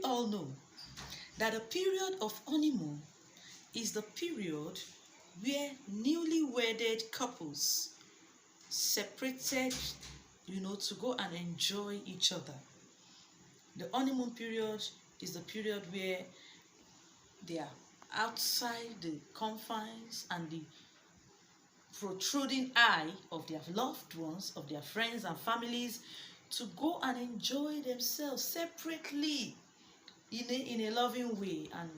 we all know that the period of honeymoon is the period where newly wedded couples separated, to go and enjoy each other. The honeymoon period is the period where they are outside the confines and the protruding eye of their loved ones, of their friends and families, to go and enjoy themselves separately in a loving way. And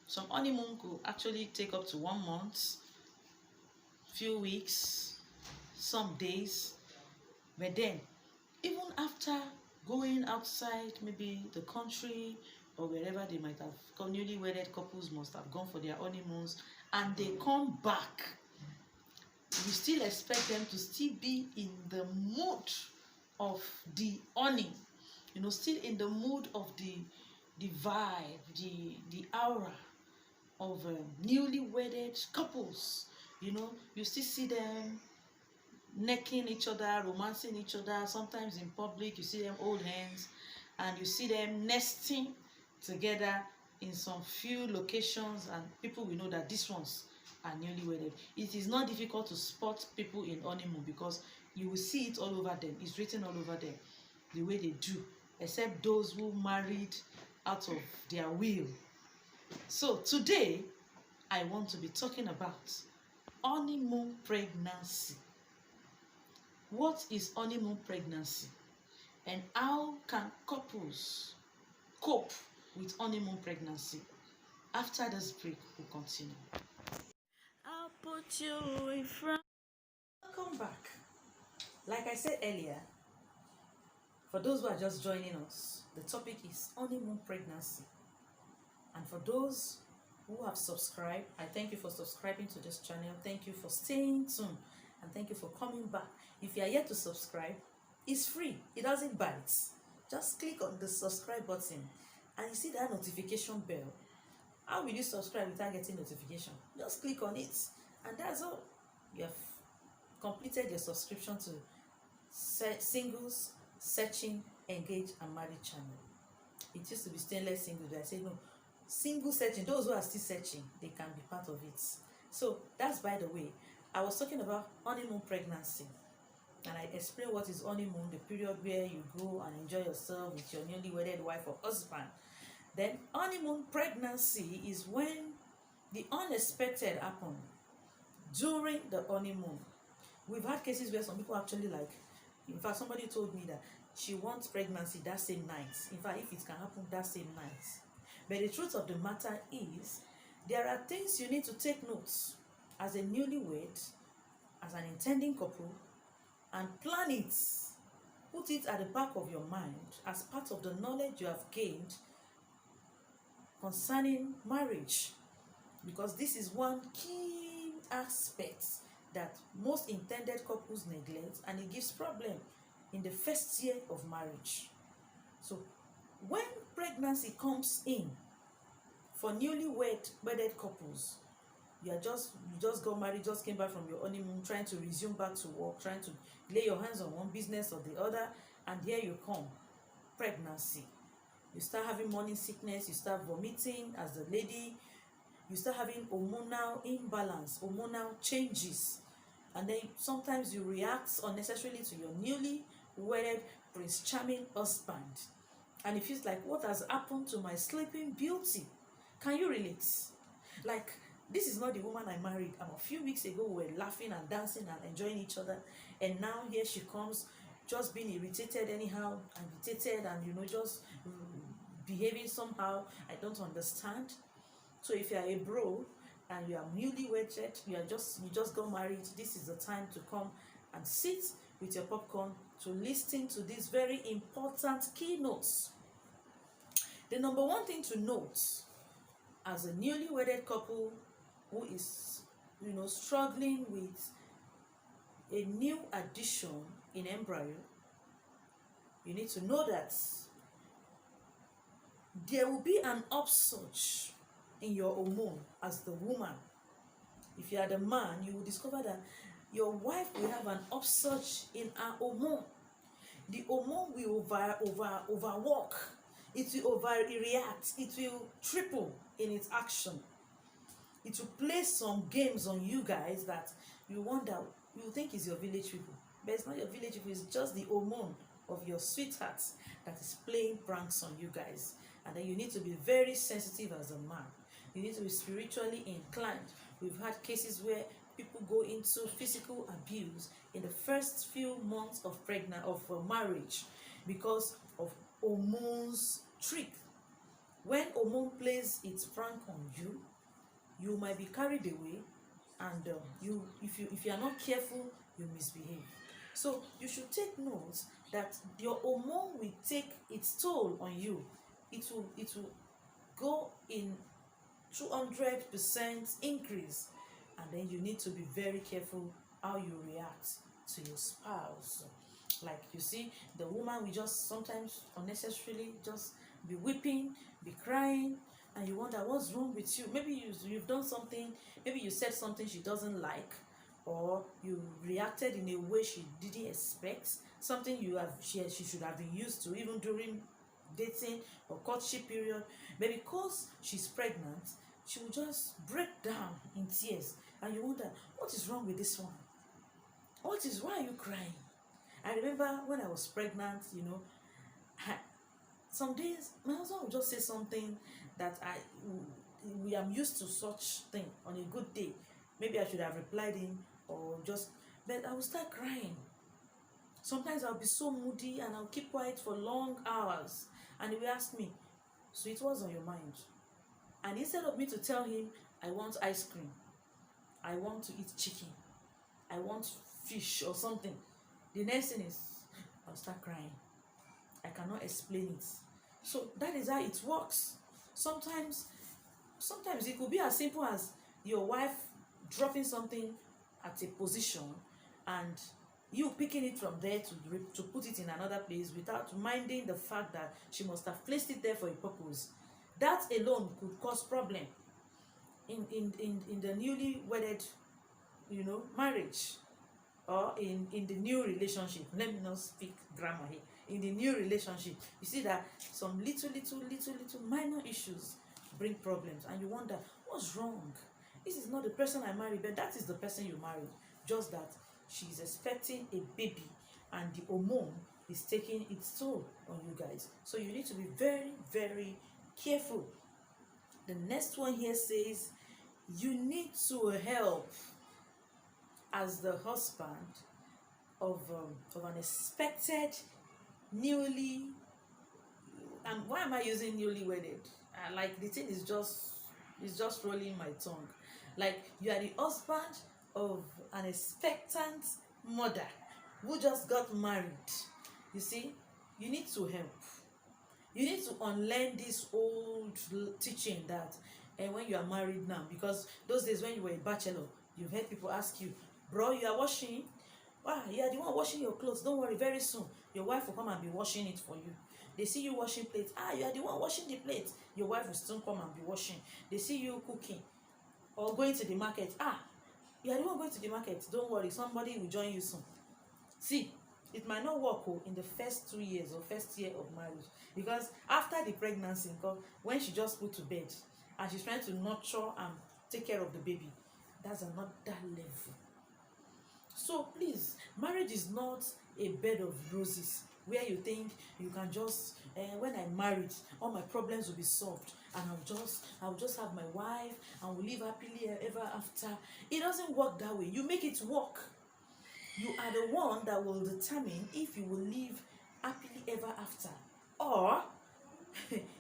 some honeymoon could actually take up to 1 month, few weeks, some days. But then, even after going outside, maybe the country or wherever they might have, newly wedded couples must have gone for their honeymoons, and they come back, we still expect them to still be in the mood of the honey, still in the mood of the vibe, the aura of newly wedded couples. You still see them necking each other, romancing each other. Sometimes in public, you see them hold hands, and you see them nesting together in some few locations, and people will know that these ones are newly wedded. It is not difficult to spot people in honeymoon because you will see it all over them. It's written all over them, the way they do, except those who married out of their will. So today, I want to be talking about honeymoon pregnancy. What is honeymoon pregnancy, and how can couples cope with honeymoon pregnancy? After this break, we'll continue. I'll put you in front. Welcome back. Like I said earlier, for those who are just joining us, the topic is honeymoon pregnancy. And for those who have subscribed, I thank you for subscribing to this channel. Thank you for staying tuned, and thank you for coming back. If you are yet to subscribe, it's free. It doesn't bite. Just click on the subscribe button and you see that notification bell. How will you subscribe without getting notification? Just click on it, and that's all. You have completed your subscription to Singles Searching, Engage and Married channel. It used to be Stainless Single, but I say no. Single searching, those who are still searching, they can be part of it. So that's by the way. I was talking about honeymoon pregnancy, and I explained what is honeymoon, the period where you go and enjoy yourself with your newly wedded wife or husband. Then honeymoon pregnancy is when the unexpected happens during the honeymoon. We've had cases where some people actually in fact, somebody told me that she wants pregnancy that same night. In fact, if it can happen that same night. But the truth of the matter is, there are things you need to take notes as a newlywed, as an intending couple, and plan it. Put it at the back of your mind as part of the knowledge you have gained concerning marriage, because this is one key aspect that most intended couples neglect, and it gives problem in the first year of marriage. So when pregnancy comes in for newly wedded couples, you just got married, just came back from your honeymoon, trying to resume back to work, trying to lay your hands on one business or the other, and here you come, pregnancy. You start having morning sickness, you start vomiting as the lady, you start having hormonal imbalance, hormonal changes, and then sometimes you react unnecessarily to your newly wedded Prince Charming husband, and it feels like, what has happened to my sleeping beauty? Can you relate? Like, this is not the woman I married. A few weeks ago, we were laughing and dancing and enjoying each other, and now here she comes, just being irritated anyhow, agitated, and just behaving somehow I don't understand. So if you are a bro and you are newly wedded, you just got married, this is the time to come and sit with your popcorn to listen to these very important keynotes. The number one thing to note as a newly wedded couple who is struggling with a new addition in embryo, you need to know that there will be an upsurge in your hormone as the woman. If you are the man, you will discover that your wife will have an upsurge in her hormone. The hormone will overwork. It will overreact. It will triple in its action. It will play some games on you guys that you wonder, you think is your village people. But it's not your village people, it's just the hormone of your sweetheart that is playing pranks on you guys. And then you need to be very sensitive as a man. You need to be spiritually inclined. We've had cases where people go into physical abuse in the first few months of marriage because of hormones trick. When hormone plays its prank on you, you might be carried away, and if you are not careful, you misbehave. So you should take note that your hormone will take its toll on you. It will go in 200% increase, and then you need to be very careful how you react to your spouse. Like, you see, the woman will just sometimes unnecessarily just be weeping, be crying, and you wonder what's wrong with you. Maybe you've done something, maybe you said something she doesn't like, or you reacted in a way she didn't expect, something she should have been used to even during dating or courtship period. But because she's pregnant, she will just break down in tears, and you wonder what is wrong with this one. Why are you crying? I remember when I was pregnant, some days my husband would just say something that we am used to such thing on a good day. Maybe I should have replied him, but I will start crying. Sometimes I'll be so moody and I'll keep quiet for long hours, and he will ask me, "Sweet, what's on your mind?" And instead of me to tell him, "I want ice cream, I want to eat chicken, I want fish or something," the next thing is I'll start crying. I cannot explain it. So that is how it works. Sometimes it could be as simple as your wife dropping something at a position and you picking it from there to put it in another place without minding the fact that she must have placed it there for a purpose. That alone could cause problem in the newly wedded marriage, or in the new relationship. Let me not speak grammar here. In the new relationship, you see that some little minor issues bring problems, and you wonder what's wrong. This is not the person I married, but that is the person you married. Just that she's expecting a baby, and the hormone is taking its toll on you guys. So you need to be very, very careful. The next one here says you need to help as the husband of an expected newly, and why am I using newly wedded? Like, the thing is just rolling my tongue. Like, you are the husband of an expectant mother who just got married. You see, you need to help. You need to unlearn this old teaching that when you are married now, because those days when you were a bachelor, you've heard people ask you, "Bro, you are washing? Wow, you are the one washing your clothes. Don't worry, very soon your wife will come and be washing it for you." They see you washing plates. You are the one washing the plate. Your wife will soon come and be washing. They see you cooking or going to the market. You are the one going to the market. Don't worry, somebody will join you soon. See, it might not work in the first 2 years or first year of marriage, because after the pregnancy, when she just put to bed and she's trying to nurture and take care of the baby, that's another level. So please, marriage is not a bed of roses where you think you can just when I'm married, all my problems will be solved, and I'll just have my wife and we'll live happily ever after. It doesn't work that way. You make it work. You are the one that will determine if you will live happily ever after, or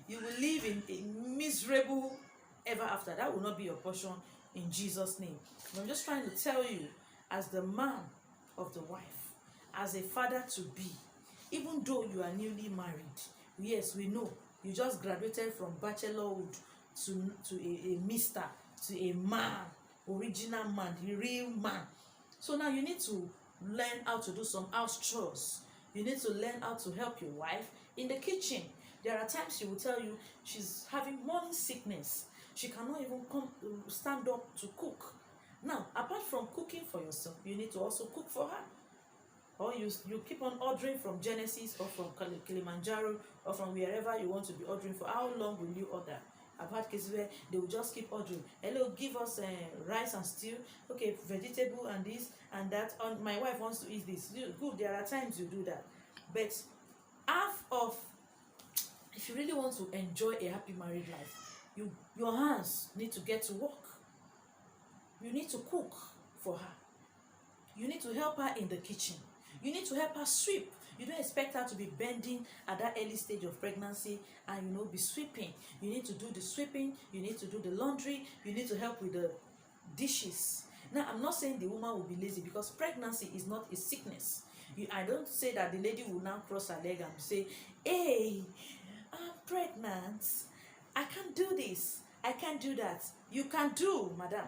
you will live in a miserable ever after. That will not be your portion in Jesus' name. I'm just trying to tell you, as the man of the wife, as a father to be, even though you are newly married, yes, we know you just graduated from bachelorhood to a mister, to a man, original man, the real man. So now you need to learn how to do some house chores. You need to learn how to help your wife in the kitchen. There are times she will tell you she's having morning sickness. She cannot even stand up to cook. Now, apart from cooking for yourself, you need to also cook for her. or you keep on ordering from Genesis or from Kilimanjaro or from wherever you want to be ordering. For how long will you order? I've had cases where they will just keep ordering. Hello, give us rice and stew. Okay, vegetable and this and that. My wife wants to eat this. Good, there are times you do that. But half of, if you really want to enjoy a happy married life, your hands need to get to work. You need to cook for her. You need to help her in the kitchen. You need to help her sweep. You don't expect her to be bending at that early stage of pregnancy and be sweeping. You need to do the sweeping. You need to do the laundry. You need to help with the dishes. Now, I'm not saying the woman will be lazy, because pregnancy is not a sickness. I don't say that the lady will now cross her leg and say, hey, I'm pregnant. I can't do this. I can't do that. You can do, madam.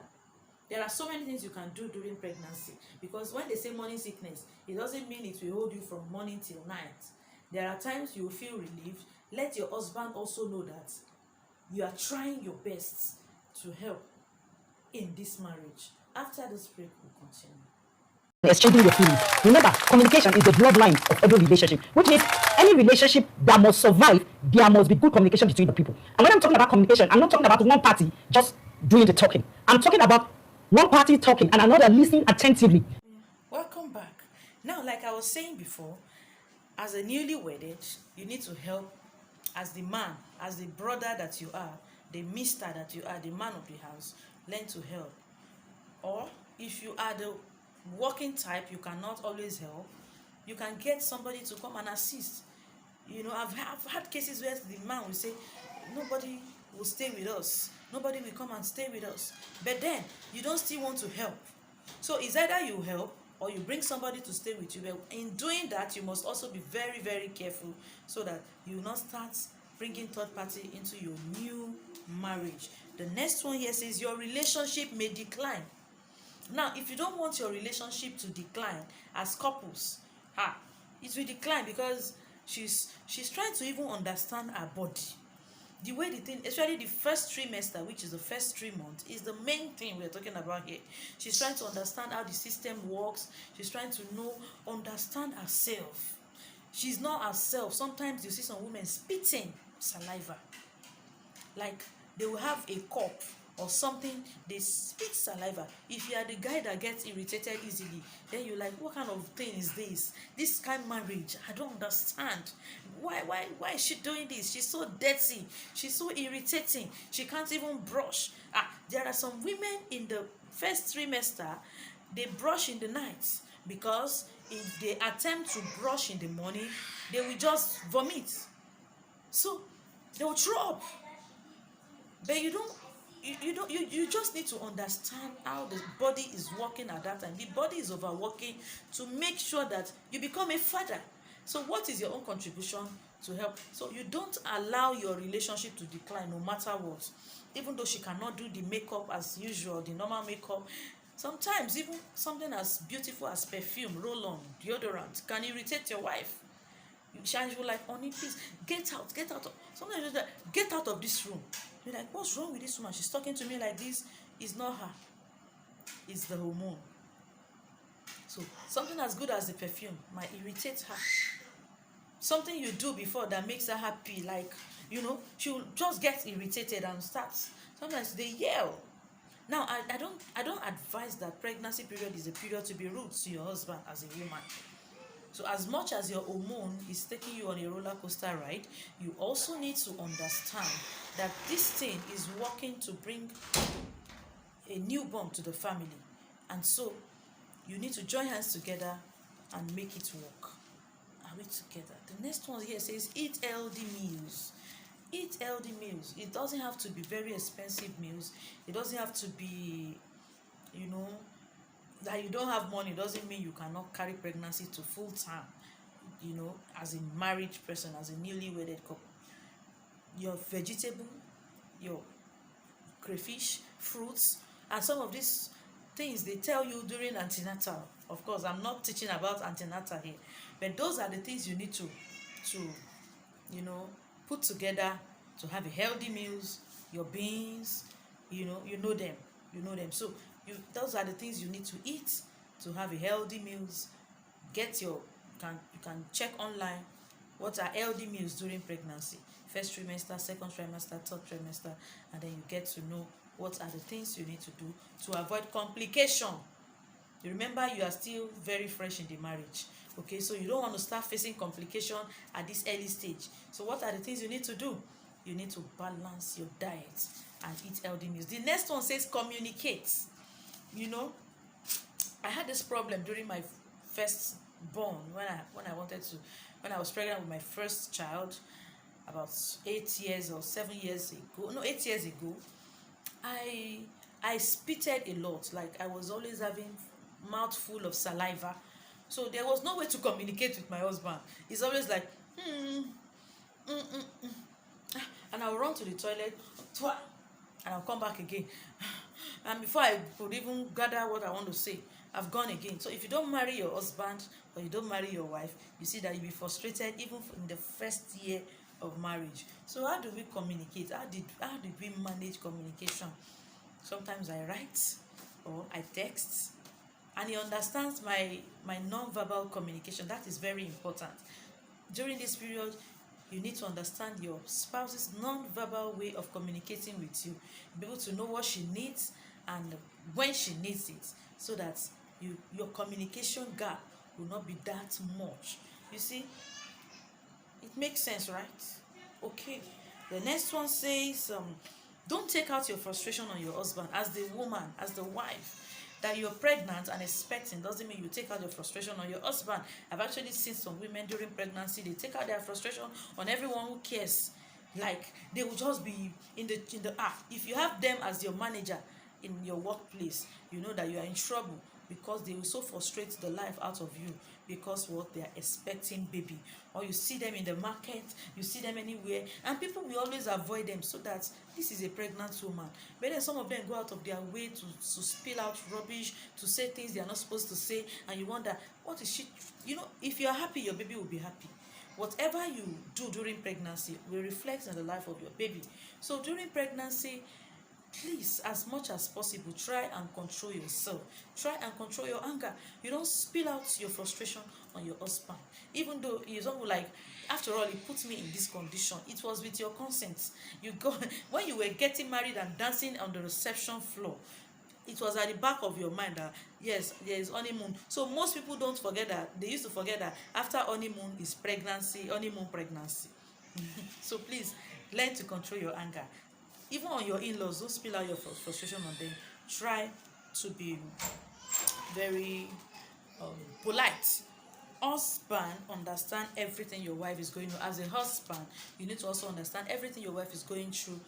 There are so many things you can do during pregnancy, because when they say morning sickness, it doesn't mean it will hold you from morning till night. There are times you will feel relieved. Let your husband also know that you are trying your best to help in this marriage. After this break, we'll continue. Exchanging your feelings. Remember, communication is the bloodline of every relationship, which means any relationship that must survive, there must be good communication between the people. And when I'm talking about communication, I'm not talking about one party just doing the talking. I'm talking about one party talking and another listening attentively. Welcome back. Now, like I was saying before, as a newly wedded, you need to help as the man, as the brother that you are, the mister that you are, the man of the house. Learn to help. Or if you are the working type, you cannot always help. You can get somebody to come and assist. I've had cases where the man will say, nobody will stay with us. Nobody will come and stay with us. But then, you don't still want to help. So it's either you help or you bring somebody to stay with you. But in doing that, you must also be very, very careful, so that you will not start bringing third party into your new marriage. The next one here says your relationship may decline. Now, if you don't want your relationship to decline as couples, it will decline, because she's trying to even understand her body. The way the thing, especially the first trimester, which is the first 3 months, is the main thing we're talking about here. She's trying to understand how the system works. She's trying to understand herself. She's not herself. Sometimes you see some women spitting saliva. Like they will have a cup or something, they spit saliva. If you are the guy that gets irritated easily, then you're like, what kind of thing is this? This kind of marriage, I don't understand. Why is she doing this? She's so dirty. She's so irritating. She can't even brush. There are some women in the first trimester, they brush in the night, because if they attempt to brush in the morning, they will just vomit. So they will throw up. But you just need to understand how the body is working at that time. The body is overworking to make sure that you become a father. So what is your own contribution to help? So you don't allow your relationship to decline no matter what. Even though she cannot do the makeup as usual, the normal makeup, sometimes even something as beautiful as perfume, roll-on, deodorant can irritate your wife. She will like, honey, please get out. Sometimes she's like, get out of this room. You're like, what's wrong with this woman? She's talking to me like this. It's not her. It's the hormone. So something as good as the perfume might irritate her. Something you do before that makes her happy, like, she'll just get irritated and start. Sometimes they yell. Now, I don't advise that pregnancy period is a period to be rude to your husband as a woman. So as much as your hormone is taking you on a roller coaster ride, you also need to understand that this thing is working to bring a newborn to the family. And so you need to join hands together and make it work. Are we together? The next one here says eat healthy meals. Eat healthy meals. It doesn't have to be very expensive meals. It doesn't have to be, that you don't have money doesn't mean you cannot carry pregnancy to full time, as a married person, as a newly wedded couple. Your vegetable, your crayfish, fruits, and some of these things they tell you during antenatal. Of course, I'm not teaching about antenatal here, but those are the things you need to put together to have a healthy meals. Your beans, you know them. So those are the things you need to eat to have a healthy meals. get your, you can check online what are healthy meals during pregnancy, first trimester, second trimester, third trimester, and then you get to know what are the things you need to do to avoid complication. You remember, you are still very fresh in the marriage, okay? So you don't want to start facing complication at this early stage. So what are the things you need to do? You need to balance your diet and eat healthy meals. The next one says communicate. You know, I had this problem during my first born, when I was pregnant with my first child about 8 years or 7 years ago. No, 8 years ago. I spitted a lot. Like, I was always having mouthful of saliva. So there was no way to communicate with my husband. It's always like and I'll run to the toilet and I'll come back again. And before I could even gather what I want to say, I've gone again. So if you don't marry your husband or you don't marry your wife, you see that you'll be frustrated even in the first year of marriage. So how do we communicate? How did we manage communication? Sometimes I write or I text, and he understands my non-verbal communication. That is very important. During this period, you need to understand your spouse's non-verbal way of communicating with you. Be able to know what she needs and when she needs it, so that your communication gap will not be that much. You see, it makes sense, right? Okay. The next one says, don't take out your frustration on your husband. As the woman, as the wife, that you're pregnant and expecting doesn't mean you take out your frustration on your husband. I've actually seen some women during pregnancy, they take out their frustration on everyone who cares. Like, they will just be in the if you have them as your manager in your workplace, you know that you are in trouble, because they will so frustrate the life out of you, because what they are expecting baby. Or you see them in the market, you see them anywhere, and people will always avoid them, so that this is a pregnant woman. But then some of them go out of their way to spill out rubbish, to say things they are not supposed to say, and you wonder, what is she? You know, if you are happy, your baby will be happy. Whatever you do during pregnancy will reflect on the life of your baby. So during pregnancy, please, as much as possible, try and control yourself. Try and control your anger. You don't spill out your frustration on your husband. Even though you don't, like, after all, he put me in this condition. It was with your consent. You go when you were getting married and dancing on the reception floor. It was at the back of your mind that yes, there is honeymoon. So most people don't forget that. They used to forget that after honeymoon is pregnancy, honeymoon pregnancy. So please learn to control your anger. Even on your in-laws, don't spill out your frustration on them. Try to be very polite. Husband, understand everything your wife is going through. As a husband, you need to also understand everything your wife is going through.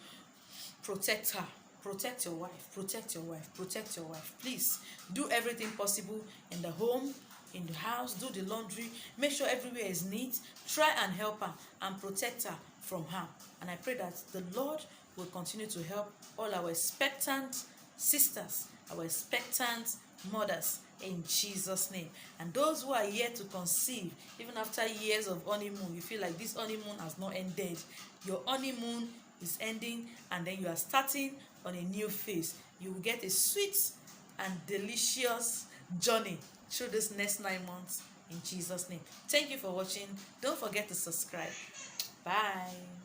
Protect her. Protect your wife. Protect your wife. Protect your wife. Please do everything possible in the home, in the house. Do the laundry. Make sure everywhere is neat. Try and help her and protect her from harm. And I pray that the Lord will continue to help all our expectant sisters, our expectant mothers, in Jesus' name. And those who are yet to conceive, even after years of honeymoon, you feel like this honeymoon has not ended. Your honeymoon is ending, and then you are starting on a new phase. You will get a sweet and delicious journey through this next 9 months in Jesus' name. Thank you for watching. Don't forget to subscribe. Bye.